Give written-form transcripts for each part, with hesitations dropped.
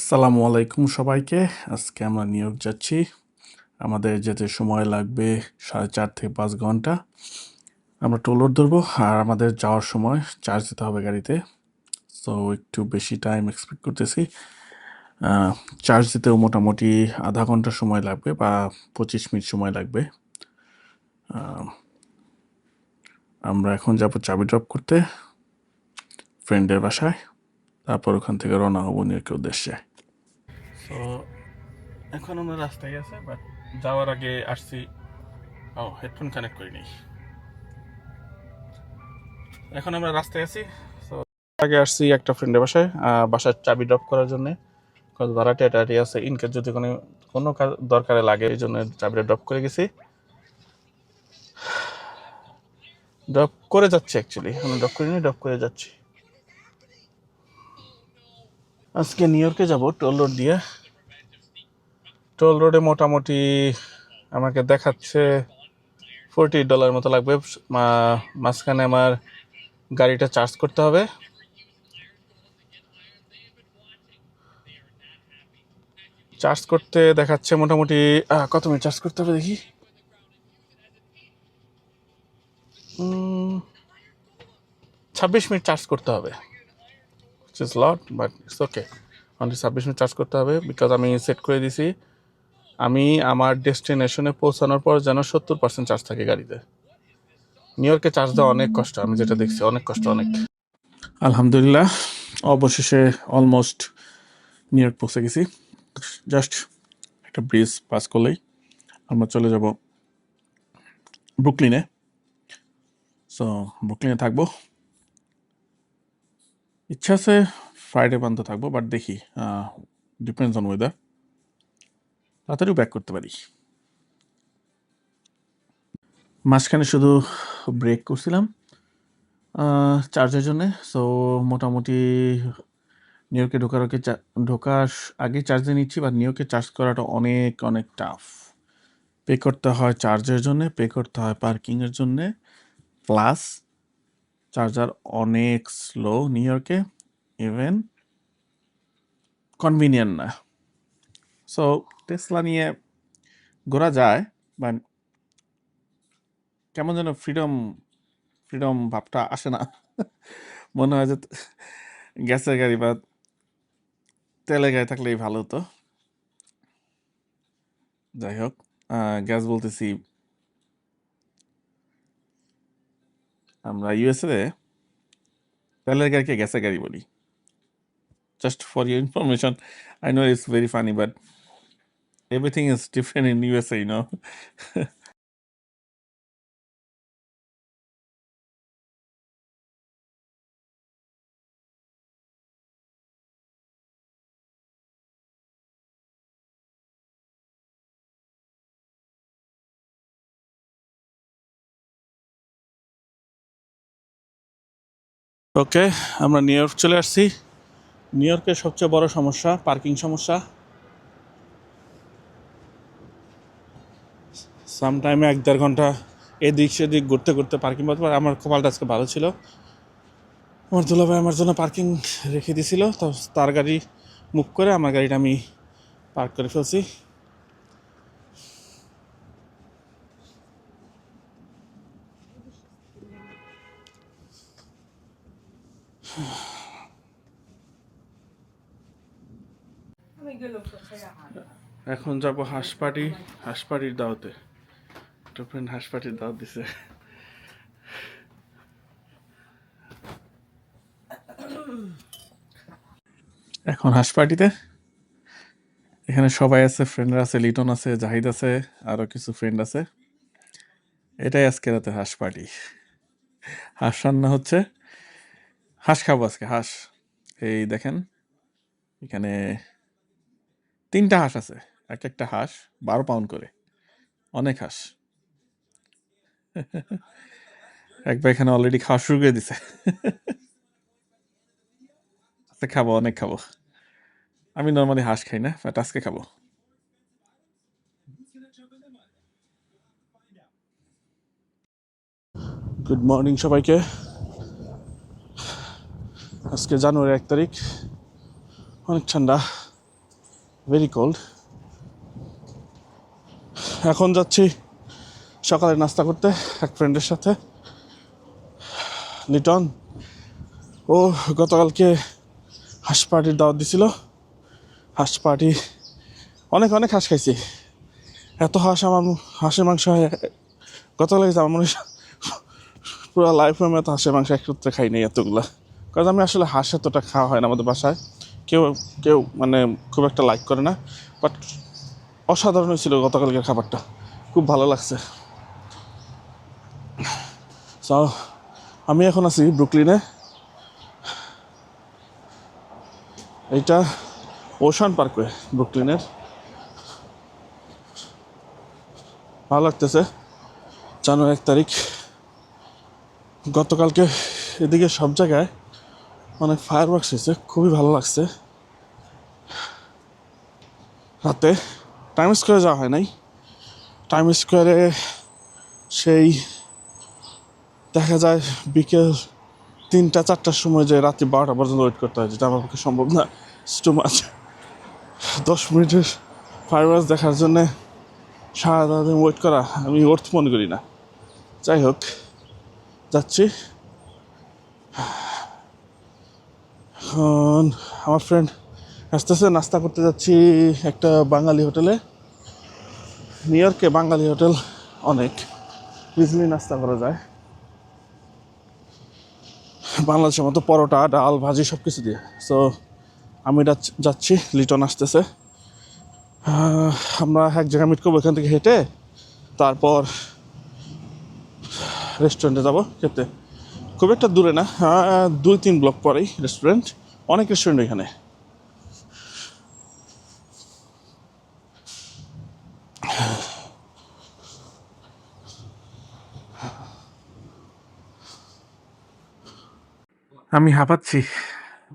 আসসালামু আলাইকুম সবাইকে। আজকে আমরা নিউ ইয়র্ক যাচ্ছি। আমাদের যেতে সময় লাগবে 4.5 থেকে 5 ঘন্টা। আমরা টোল রোড ধরবো আর আমাদের যাওয়ার সময় চার্জ দিতে হবে গাড়িতে। সো একটু বেশি টাইম এক্সপেক্ট করতেছি। চার্জ দিতেও মোটামুটি আধা ঘন্টা সময় লাগবে বা 25 মিনিট সময় লাগবে। আমরা এখন যাব চাবি ড্রপ করতে ফ্রেন্ডের বাসায়, তারপর ওখান থেকে রওনা হবো নিউ ইয়র্কের উদ্দেশ্যে। সো এখন আমরা রাস্তায় আছে, বাট যাওয়ার আগে আসছি। হেডফোন কানেক্ট করি নাই। এখন আমরা রাস্তায় আছি। সো আগে আসছি একটা ফ্রেন্ডের বাসায়, বাসার চাবি ড্রপ করার জন্য। কজ ভাড়াটে টাটি আছে, ইনকেস যদি কোনো কাজ দরকারে লাগে, এই জন্য চাবিটা ড্রপ করে গেছি। ড্রপ করে যাচ্ছি অ্যাকচুয়ালি, আমি ড্রপ করিনি, ড্রপ করে যাচ্ছি। আজকে নিউ ইয়র্কে যাব টোল রোড দিয়ে। টোল রোডে মোটামুটি আমাকে দেখাচ্ছে $40 মতো লাগবে। মাঝখানে আমার গাড়িটা চার্জ করতে হবে। চার্জ করতে দেখাচ্ছে মোটামুটি কত মিনিট চার্জ করতে হবে দেখি। 26 মিনিট চার্জ করতে হবে। It's lot, but it's okay. Only 26 minute charge করতে হবে, বিকজ আমি সেট করে দিছি আমি আমার ডেস্টিনেশনে পৌঁছানোর পর যেন 70% চার্জ থাকে গাড়িতে। নিউ ইয়র্কে চার্জ দেওয়া অনেক কষ্ট, আমি যেটা দেখছি অনেক কষ্ট, অনেক। আলহামদুলিল্লাহ, অবশেষে অলমোস্ট নিউ ইয়র্ক পৌঁছে গেছি। জাস্ট একটা ব্রিজ পাস করলেই আমরা চলে যাব ব্রুকলিনে। সো ব্রুকলিনে থাকবো, ইচ্ছা আছে ফ্রাইডে পর্যন্ত থাকবো, বাট দেখি, ডিপেন্ডস অন ওয়েদার। তাড়াতাড়িও ব্যাক করতে পারি। মাঝখানে শুধু ব্রেক করছিলাম চার্জের জন্যে। সো মোটামুটি নিউ ইয়র্কে ঢোকার আগে চার্জ দিয়ে নিচ্ছি, বা নিউ ইয়র্কে চার্জ করাটা অনেক অনেক টাফ। পে করতে হয় চার্জের জন্যে, পে করতে হয় পার্কিংয়ের জন্যে, প্লাস চার্জার অনেক স্লো নিউ ইয়র্কে, ইভেন কনভিনিয়েন্ট না। সো টেসলা নিয়ে ঘোরা যায়, বাট কেমন যেন ফ্রিডম ফ্রিডম ভাবটা আসে না। মনে হয় যে গ্যাসের গাড়ি বা তেলের গাড়ি থাকলেই ভালো হতো। যাই হোক, গ্যাস বলতেছি, আমরা ইউএসএ তেলের গাড়িকে গ্যাসের গাড়ি বলি। Just for your information, I know it's very funny, but everything is different in USA, you know. Okay, আমরা নিউ ইয়র্ক চলে আসছি। নিউ ইয়র্কের সবচেয়ে বড় সমস্যা পার্কিং সমস্যা। সামটাইমে 1-1.5 ঘন্টা এদিক সেদিক ঘুরতে ঘুরতে পার্কিং পাতে পারে। আমার কপালটা আজকে ভালো ছিল, আমার দুলাভাই আমার জন্য পার্কিং রেখে দিয়েছিল, তো তার গাড়ি মুভ করে আমার গাড়িটা আমি পার্ক করে ফেলছি। এখন যাব হাঁসপাটির দাওয়াতে। একটা ফ্রেন্ড হাঁসপাটির দাওয়াত দিছে। এখন হাঁসপাটিতে এখানে সবাই আছে, ফ্রেন্ডরা আছে, লিটন আছে, জাহিদ আছে, আরও কিছু ফ্রেন্ড আছে। এটাই আজকে রাতে হাঁসপাটি। হাঁস রান্না হচ্ছে, হাঁস খাবো আজকে, হাঁস। এই দেখেন, এখানে 3টা হাঁস আছে, এক একটা হাঁস 12 পাউন্ড করে, অনেক হাঁস। একবার এখানে অলরেডি খাওয়া শুরু করে দিছে। আজকে খাবো, অনেক খাবো। আমি নর্মালি হাঁস খাই না, বাট আজকে খাবো। গুড মর্নিং সবাইকে। আজকে জানুয়ারি 1 তারিখ, অনেক ঠান্ডা। Very cold. এখন যাচ্ছি সকালে নাস্তা করতে এক ফ্রেন্ডের সাথে, লিটন। ও গতকালকে হাঁস পার্টির দাওয়াত দিছিল। হাঁস পার্টি অনেক অনেক হাঁস খাইছি। এত হাঁস আমার হাঁসের মাংস গতকাল আমার মনে হয় পুরো লাইফে আমি এত হাঁসের মাংস একত্রে খাই নাই এতগুলা। কারণ আমি আসলে হাঁস এতটা খাওয়া হয় না আমাদের বাসায়, কেউ কেউ মানে খুব একটা লাইক করে না। বাট অসাধারণ হয়েছিল গতকালকের খাবারটা, খুব ভালো লাগছে। সো আমি এখন আছি ব্রুকলিনে। এইটা ওশান পার্কওয়ে ব্রুকলিনের। ভালো লাগতেছে। জানুয়ারি 1 তারিখ। গতকালকে এদিকে সব জায়গায় অনেক ফায়ার ওয়ার্কস হয়েছে, খুবই ভালো লাগছে। রাতে টাইম স্কোয়ারে যাওয়া হয় নাই। টাইম স্কোয়ারে সেই দেখা যায় বিকেল 3টা 4টার সময়, যে রাত্রি 12টা পর্যন্ত ওয়েট করতে হয়, যেটা আমার পক্ষে সম্ভব না। Too much. 10 মিনিটের ফায়ার ওয়ার্কস দেখার জন্যে সারা দিন ওয়েট করা আমি অর্থ মনে করি না। যাই হোক, যাচ্ছি। এখন আমার ফ্রেন্ড আসতেছে, নাস্তা করতে যাচ্ছি একটা বাঙালি হোটেলে। নিউ ইয়র্কে বাঙালি হোটেল অনেক ইজিলি নাস্তা করা যায়, বাংলাদেশের মতো পরোটা ডাল ভাজি সব কিছু দিয়ে। সো আমি যাচ্ছি, লিটন আসতেছে। আমরা এক জায়গায় মিট করবো, এখান থেকে হেঁটে তারপর রেস্টুরেন্টে যাবো খেতে। খুব একটা দূরে না, 2-3 ব্লক পরেই রেস্টুরেন্ট। অনেক রেস্টুরেন্ট এখানে। আমি হাঁপাচ্ছি,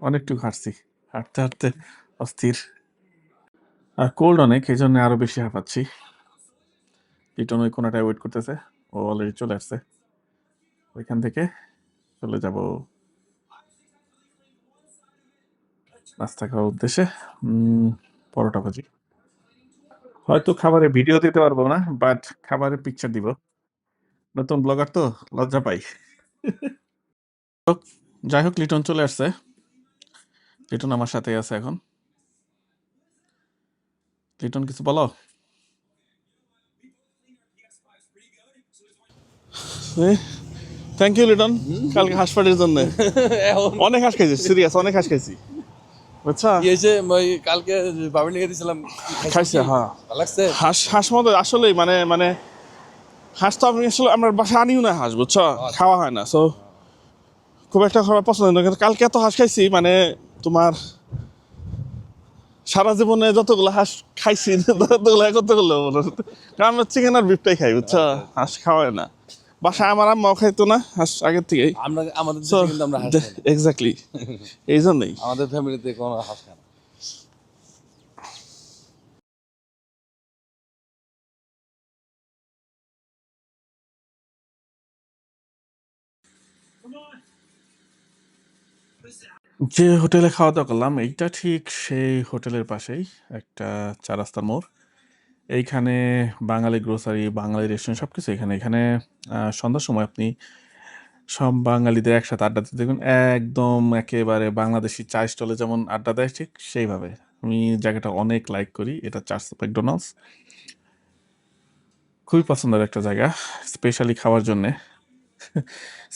অনেকটুকু হাঁটছি, হাঁটতে হাঁটতে অস্থির। আর কোল্ড অনেক, এই জন্য আরো বেশি হাঁপাচ্ছি। লিটন ওই কোনাটায় ওয়েট করতেছে, ও অলরেডি চলে আসছে। ওইখান থেকে চলে যাব নাস্তা খাওয়ার উদ্দেশ্যে। পরোটা ভাজি। হয়তো খাবারের ভিডিও দিতে পারবো না, বাট খাবারের পিকচার দিব। নতুন ব্লগার তো লজ্জা পাই। যাই হোক, লিটন চলে আসছে। লিটন আমার সাথে আছে এখন। লিটন কিছু বলো। থ্যাংক ইউ লিটন, কালকে হাঁস পাটির জন্য। অনেক হাঁস খাইছি, সিরিয়াস অনেক হাঁস খাইছি, বুঝছা। কালকে বাবির লিখে দিয়েছিলাম, খাইছে, হ্যাঁ। ভালো লাগছে। হাঁস হাঁস মতো আসলেই মানে মানে হাঁস তো আমি আসলে আমার বাসায় আনিও না হাঁস, বুঝছো, খাওয়া হয় না। সো খুব একটা খাবার পছন্দ না, কিন্তু কালকে এত হাঁস খাইছি মানে তোমার সারা জীবনে যতগুলো হাঁস খাইছি ততগুলো একত্র করলে কারণ আমরা চিকেন আর বিফটাই খাই, বুঝছো, হাঁস খাওয়াই না। বাসায় আমার আম্মাও খাইতো না হাঁস আগের থেকেই। আমরা আমাদের দেশে কিন্তু আমরা হাঁস খাই না। এক্স্যাক্টলি, এই জন্যই। আমাদের ফ্যামিলিতে কোনো হাঁস খায় না। যে হোটেলে খাওয়া দাওয়া করলাম এইটা ঠিক সেই হোটেলের পাশেই একটা 4 রাস্তার মোড়। এইখানে বাঙালি গ্রোসারি, বাঙালি রেস্টুরেন্ট সব কিছু এখানে। এখানে সন্ধ্যার সময় আপনি সব বাঙালিদের একসাথে আড্ডা দিতে দেখবেন, একদম একেবারে বাংলাদেশি চা স্টলে যেমন আড্ডা দেয় ঠিক সেইভাবে। আমি জায়গাটা অনেক লাইক করি। এটা চার্চ ম্যাকডোনাল্ডস, খুবই পছন্দের একটা জায়গা, স্পেশালি খাওয়ার জন্যে,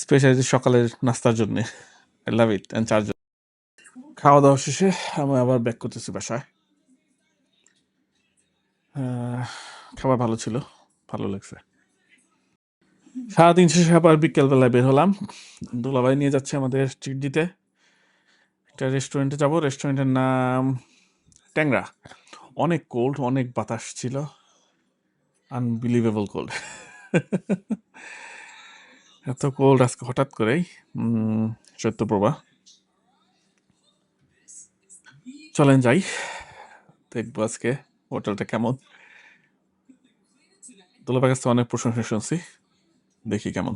স্পেশালি সকালের নাস্তার জন্যে। I love it. And charge খাওয়া দাওয়া শেষে আমি আবার ব্যাক করতেছি বাসায়। খাবার ভালো ছিল, ভালো লাগছে। সারাদিন শেষে আবার বিকেলবেলায় বের হলাম। দুলাভাই নিয়ে যাচ্ছে আমাদের ট্রিট দিতে। একটা রেস্টুরেন্টে যাব, রেস্টুরেন্টের নাম ট্যাংরা। অনেক কোল্ড, অনেক বাতাস ছিল, আনবিলিভেবল কোল্ড। এত কোল্ড আজকে হঠাৎ করেই, শৈত্যপ্রবাহ। চলেন যাই, দেখবো আজকে হোটেলটা কেমন। দুলাভাইয়ের কাছে অনেক প্রশংসা শুনছি, দেখি কেমন।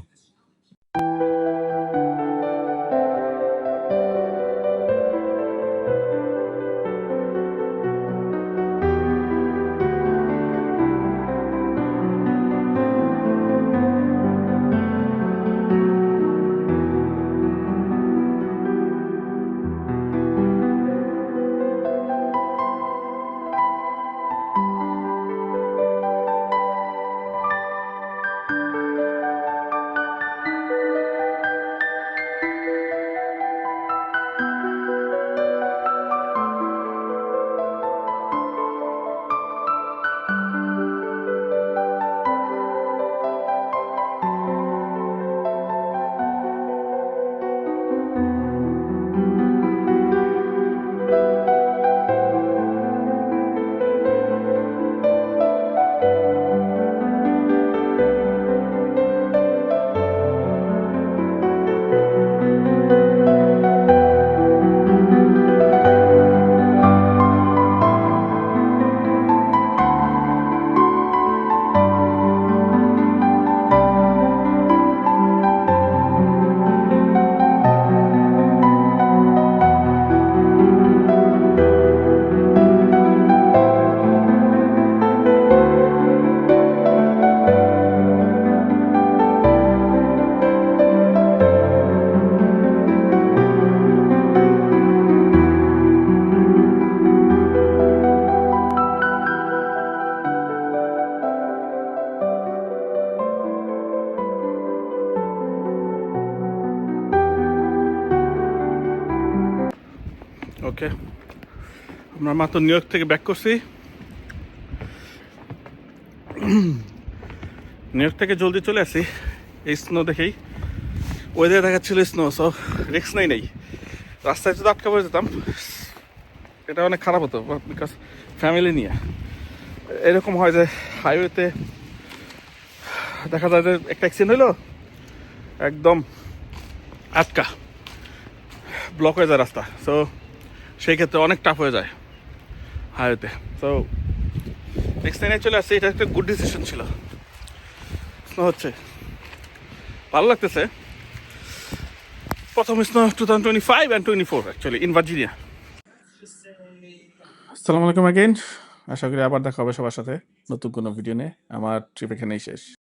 ওকে, আমরা মাত্র নিউ ইয়র্ক থেকে ব্যাক করছি। নিউ ইয়র্ক থেকে জলদি চলে আসি এই স্নো দেখেই। ওয়েদার দেখাচ্ছিল স্নো, সো রিস্ক নেই। রাস্তায় যদি আটকা পড়ে যেতাম এটা অনেক খারাপ হতো, বিকজ ফ্যামিলি নিয়ে এরকম হয় যে হাইওয়েতে দেখা যায় যে একটা অ্যাক্সিডেন্ট হইলো, একদম আটকা ব্লক হয়ে যায় রাস্তা। সো সেই ক্ষেত্রে অনেক টাফ হয়ে যায় হাইওয়েতে। সো নেক্সট টাইমে চলে আসছে, এটা একটা গুড ডিসিশন ছিল। স্নো হচ্ছে, ভালো লাগতেছে। প্রথম snow 2025 and 24 actually in Virginia. আসসালামু আলাইকুম অ্যাগেইন, আশা করি আবার দেখা হবে সবার সাথে নতুন কোনো ভিডিও নিয়ে। আমার ট্রিপ এখানেই শেষ।